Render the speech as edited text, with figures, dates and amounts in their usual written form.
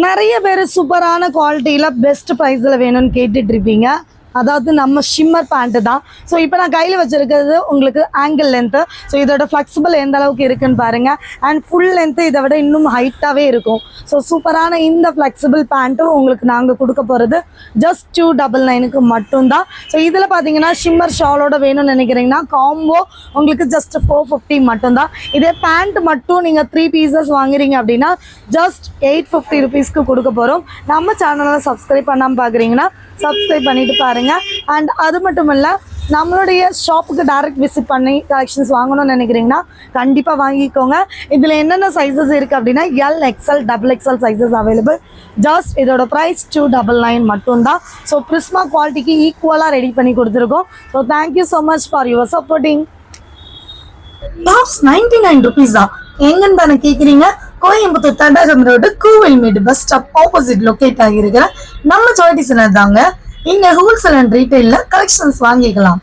நிறைய பேர் சூப்பரான குவாலிட்டியில் பெஸ்ட் ப்ரைஸில் வேணும்னு கேட்டுட்டு இருப்பீங்க. அதாவது நம்ம ஷிம்மர் பேண்ட்டு தான். ஸோ இப்போ நான் கையில் வச்சுருக்கிறது உங்களுக்கு ஆங்கிள் லென்த்து. ஸோ இதோட ஃப்ளெக்சிபிள் எந்த அளவுக்கு இருக்குன்னு பாருங்கள். அண்ட் ஃபுல் லென்த்து இதை விட இன்னும் ஹைட்டாகவே இருக்கும். ஸோ சூப்பரான இந்த ஃப்ளெக்சிபிள் பேண்ட்டும் உங்களுக்கு நாங்கள் கொடுக்க போகிறது ஜஸ்ட் 299க்கு மட்டும்தான். ஸோ இதில் பார்த்தீங்கன்னா ஷிம்மர் ஷாலோட வேணும்னு நினைக்கிறீங்கன்னா காம்போ உங்களுக்கு ஜஸ்ட் 450 மட்டும்தான். இதே பேண்ட் மட்டும் நீங்கள் 3 பீசஸ் வாங்குறீங்க அப்படின்னா ஜஸ்ட் 850 ருபீஸ்க்கு கொடுக்க போகிறோம். நம்ம சேனலில் சப்ஸ்கிரைப் பண்ணாமல் பார்க்குறீங்கன்னா சப்ஸ்கிரைப் பண்ணிட்டு பாருங்க. அண்ட் அது மட்டும் இல்லை, நம்மளுடைய ஷாப்புக்கு டைரக்ட் விசிட் பண்ணி கலெக்ஷன்ஸ் வாங்கணும்னு நினைக்கிறீங்கன்னா கண்டிப்பாக வாங்கிக்கோங்க. இதில் என்னென்ன சைஸஸ் இருக்குது அப்படின்னா L, XL, XXL sizes available. Just இதோட ப்ரைஸ் 299 மட்டும்தான். ஸோ பிரிஸ்மா குவாலிட்டிக்கு ஈக்குவலாக ரெடி பண்ணி கொடுத்துருக்கோம். So thank you so much for your supporting. Tops 99 rupees தான். எங்கன்னு தானே கேட்குறீங்க? Coimbatore Thadagam road Koovalmedu bus stop opposite locate ஆகியிருக்கிற நம்ம சாய்டிஸ்னர் தாங்க. இங்க ஹோல்சேல் அண்ட் ரீட்டைல்ல கலெக்ஷன்ஸ் வாங்கிக்கலாம்.